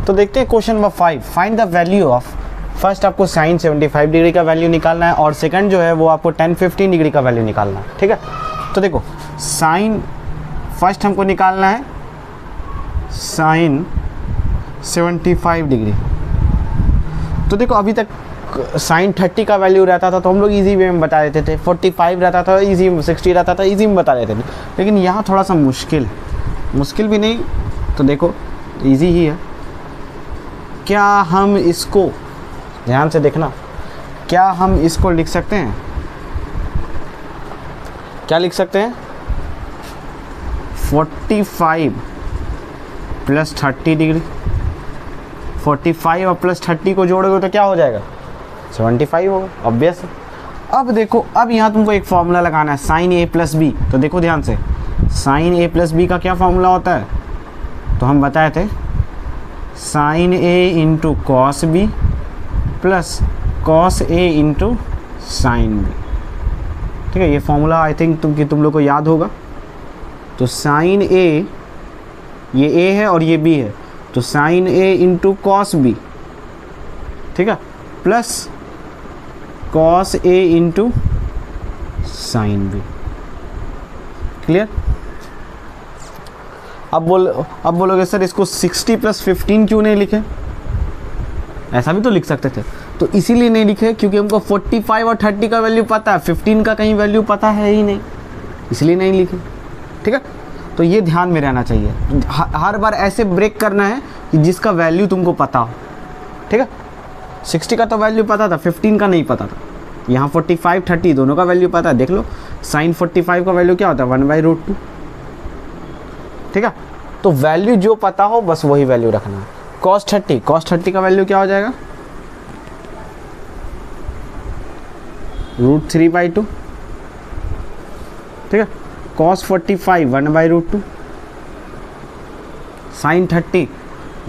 तो देखते हैं question number 5, find the value of, first आपको साइन 75 डिग्री का वैल्यू निकालना है और सेकंड जो है वो आपको tan 15 डिग्री का वैल्यू निकालना है। ठीक है, तो देखो साइन फर्स्ट हमको निकालना है साइन 75 डिग्री। तो देखो अभी तक साइन 30 का वैल्यू रहता था तो हम लोग इजी वे में बता देते थे, 45 रहता था इजी, 60 रहता था इजी में बता देते थे। लेकिन यहाँ थोड़ा सा मुश्किल भी नहीं, तो देखो इजी ही है। क्या हम इसको, ध्यान से देखना, क्या हम इसको लिख सकते हैं, क्या लिख सकते हैं 45 प्लस 30 डिग्री, 45 और प्लस 30 को जोड़ोगे तो क्या हो जाएगा 75 होगा, ऑब्वियस। अब देखो, अब यहाँ तुमको एक फॉर्मूला लगाना है साइन ए प्लस बी। तो देखो ध्यान से, साइन ए प्लस बी का क्या फॉर्मूला होता है, तो हम बताए थे sine A into cos B plus cos A into sine B. ठीक है, ये फॉर्मूला आई थिंक तुम लोग को याद होगा। तो साइन ए, ये ए है और ये बी है, तो sign A into cos B, ठीक है, plus cos A into sine B. Clear? अब बोलोगे सर इसको 60 प्लस 15 क्यों नहीं लिखे, ऐसा भी तो लिख सकते थे। तो इसीलिए नहीं लिखे क्योंकि हमको 45 और 30 का वैल्यू पता है, 15 का कहीं वैल्यू पता है ही नहीं, इसलिए नहीं लिखे। ठीक है, तो ये ध्यान में रहना चाहिए, हर बार ऐसे ब्रेक करना है कि जिसका वैल्यू तुमको पता हो। ठीक है, 60 का तो वैल्यू पता था, 15 का नहीं पता था। यहाँ 45 30 दोनों का वैल्यू पता है। देख लो साइन 45 का वैल्यू क्या होता है 1/√2। ठीक है, तो वैल्यू जो पता हो बस वही वैल्यू रखना है। cos 30 का वैल्यू क्या हो जाएगा √3/2। ठीक है, cos 45 1/√2, साइन 30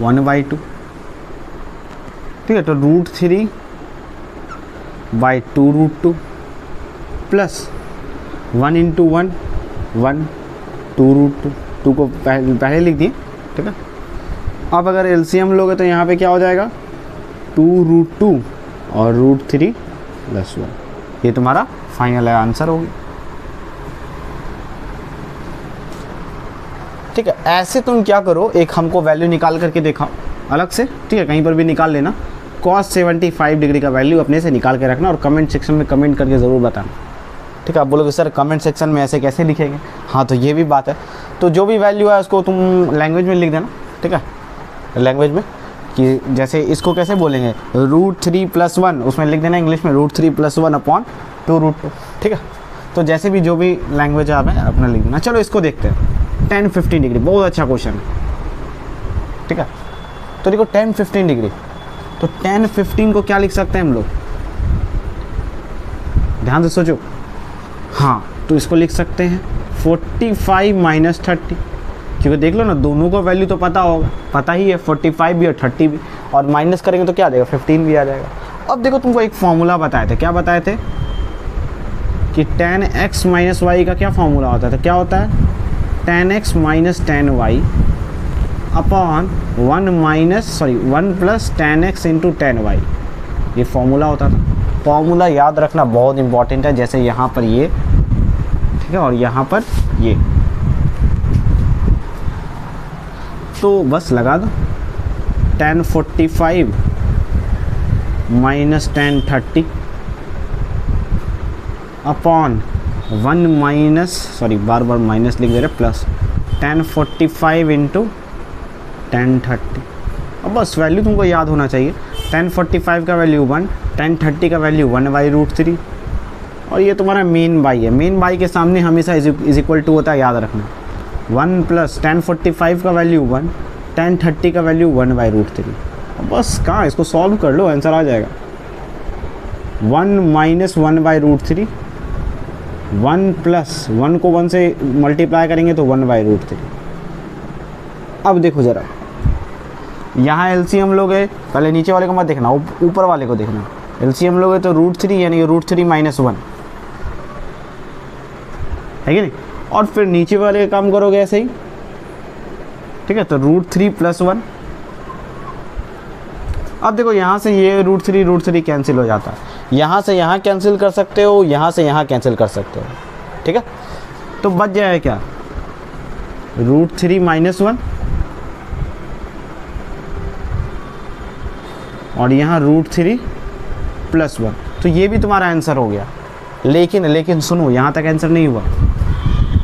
1/2। ठीक है, तो √3/2√2 प्लस 1 इंटू 1 1 2√2, 2 को पहले लिख दिए। ठीक है, अब अगर एलसीएम लोगे तो यहाँ पे क्या हो जाएगा 2√2 और √3 + 1। ये तुम्हारा फाइनल आंसर होगी। ठीक है, ऐसे तुम क्या करो, एक हमको वैल्यू निकाल करके दिखाओ अलग से। ठीक है, कहीं पर भी निकाल लेना, cos 75 डिग्री का वैल्यू अपने से निकाल के रखना और कमेंट सेक्शन में कमेंट करके ज़रूर बताना। ठीक है, आप बोलोगे सर कमेंट सेक्शन में ऐसे कैसे लिखेंगे, हाँ तो ये भी बात है। तो जो भी वैल्यू है उसको तुम लैंग्वेज में लिख देना। ठीक है, लैंग्वेज में कि जैसे इसको कैसे बोलेंगे √3 + 1, उसमें लिख देना इंग्लिश में √3 + 1/2√2। ठीक है, तो जैसे भी जो भी लैंग्वेज आप है अपना लिख देना। चलो इसको देखते हैं, tan 15 डिग्री, बहुत अच्छा क्वेश्चन है। ठीक है, तो देखो tan 15 डिग्री, तो tan 15 को क्या लिख सकते हैं हम लोग, ध्यान से सोचो। हाँ, तो इसको लिख सकते हैं 45 - 30, क्योंकि देख लो ना दोनों का वैल्यू तो पता होगा, पता ही है 45 भी और 30 भी, और माइनस करेंगे तो क्या आ जाएगा 15 भी आ जाएगा। अब देखो तुमको एक फॉर्मूला बताए थे, क्या बताए थे कि tan x - y का क्या फॉर्मूला होता था, क्या होता है tan x - tan y upon 1 + tan x × tan y, ये फॉर्मूला होता था। फॉर्मूला याद रखना बहुत इंपॉर्टेंट है, जैसे यहाँ पर ये, ठीक है, और यहाँ पर ये, तो बस लगा दो tan 45 - tan 30 अपॉन 1 बार माइनस लिख दे रहे, प्लस tan 45 × tan 30। अब बस वैल्यू तुमको याद होना चाहिए, tan 45 का वैल्यू 1, tan 30 का वैल्यू 1/√3, और ये तुम्हारा मेन बाई है। मेन बाई के सामने हमेशा इज इक्वल टू होता है, याद रखना। 1 प्लस tan 45 का वैल्यू 1, tan 30 का वैल्यू 1/√3। बस कहाँ, इसको सॉल्व कर लो, आंसर आ जाएगा। 1 - 1/√3, 1 प्लस 1 को 1 से मल्टीप्लाई करेंगे तो 1/√3। अब देखो ज़रा, यहाँ एलसीएम लोगे, पहले नीचे वाले को मत देखना, ऊपर वाले को देखना। एलसीएम लोगे तो √3 यानी √3 - 1 है कि नहीं, और फिर नीचे वाले का काम करोगे ऐसे ही। ठीक है, तो √3 + 1 अब देखो यहाँ से ये √3 कैंसिल हो जाता है, यहाँ से यहाँ कैंसिल कर सकते हो, यहाँ से यहाँ कैंसिल कर सकते हो, ठीक है। तो बच जाएगा क्या, √3 - 1 और यहाँ √3 + 1। तो ये भी तुम्हारा आंसर हो गया। लेकिन सुनो, यहाँ तक आंसर नहीं हुआ,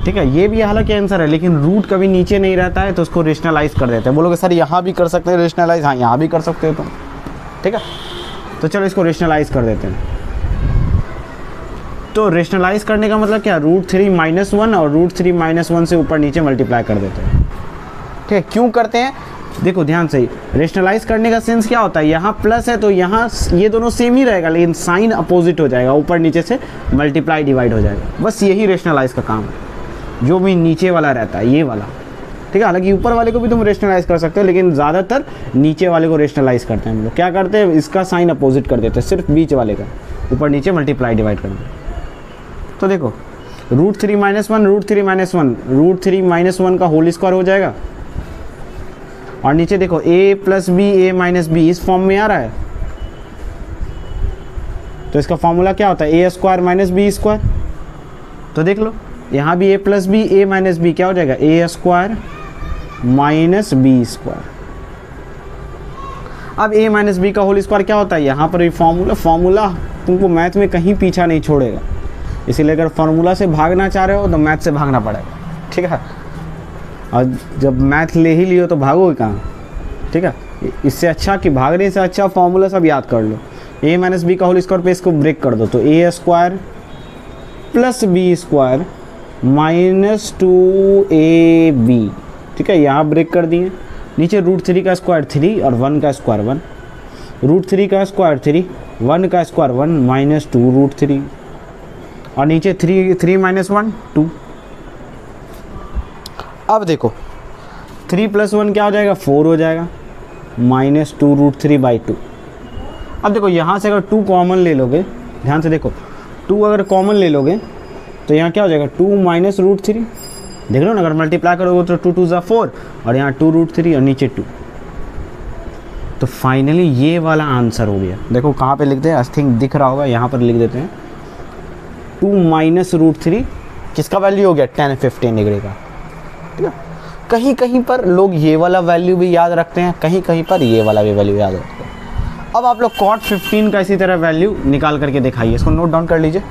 ठीक है। ये भी हालांकि आंसर है, लेकिन रूट कभी नीचे नहीं रहता है, तो उसको रेशनलाइज कर देते हैं। बोलोगे सर यहाँ भी कर सकते हैं रेशनलाइज, हाँ यहाँ भी कर सकते हो तुम, ठीक है। तो चलो इसको रेशनलाइज कर देते हैं। तो रेशनलाइज करने का मतलब क्या, √3 - 1 और √3 - 1 से ऊपर नीचे मल्टीप्लाई कर देते हैं, ठीक है। क्यों करते हैं, देखो ध्यान से, रेशनलाइज करने का सेंस क्या होता है, यहाँ प्लस है तो यहाँ ये दोनों सेम ही रहेगा, लेकिन साइन अपोजिट हो जाएगा, ऊपर नीचे से मल्टीप्लाई डिवाइड हो जाएगा। बस यही रेशनलाइज का काम है, जो भी नीचे वाला रहता है ये वाला, ठीक है। हालांकि ऊपर वाले को भी तुम रेशनलाइज कर सकते हो, लेकिन ज़्यादातर नीचे वाले को रेशनलाइज करते हैं हम लोग। क्या करते हैं, इसका साइन अपोजिट कर देते हैं, सिर्फ बीच वाले का, ऊपर नीचे मल्टीप्लाई डिवाइड कर देते हैं। तो देखो √3 - 1 √3 - 1 का होल स्क्वायर हो जाएगा, और नीचे देखो a + b a - b इस फॉर्म में आ रहा है, तो इसका फॉर्मूला क्या होता है, a² - b²। तो देख लो यहाँ भी a + b a - b क्या हो जाएगा, a² - b²। अब a - b का होल स्क्वायर क्या होता है, यहाँ पर भी फॉर्मूला तुमको मैथ में कहीं पीछा नहीं छोड़ेगा, इसीलिए अगर फार्मूला से भागना चाह रहे हो तो मैथ से भागना पड़ेगा, ठीक है। और जब मैथ ले ही लियो तो भागोगे कहाँ, ठीक है। इससे अच्छा कि भागने से अच्छा फार्मूला सब याद कर लो। a - b का होल स्क्वायर पे इसको ब्रेक कर दो, तो a² + b² - 2ab, ठीक है। यहाँ ब्रेक कर दिए, नीचे √3 का स्क्वायर 3 और 1 का स्क्वायर 1, √3 का स्क्वायर 3 1 का स्क्वायर 1 - 2 √3, और नीचे 3 - 1 2। अब देखो 3 + 1 क्या हो जाएगा, 4 हो जाएगा, -2 √3/2। अब देखो यहाँ से अगर 2 कॉमन ले लोगे, ध्यान से देखो 2 अगर कॉमन ले लोगे तो यहाँ क्या हो जाएगा, 2 - √3, देख लो ना, अगर मल्टीप्लाई करोगे तो 2 2 = 4 और यहाँ 2 √3 और नीचे 2। तो फाइनली ये वाला आंसर हो गया। देखो कहाँ पे लिखते हैं, आई थिंक दिख रहा होगा, यहाँ पर लिख देते हैं 2 - √3 किसका वैल्यू हो गया, 10 15 डिग्री का, ठीक है। कहीं कहीं पर लोग ये वाला वैल्यू भी याद रखते हैं, कहीं कहीं पर ये वाला भी वैल्यू याद रखते हैं। अब आप लोग cot 15 का इसी तरह वैल्यू निकाल करके दिखाइए, इसको नोट डाउन कर लीजिए।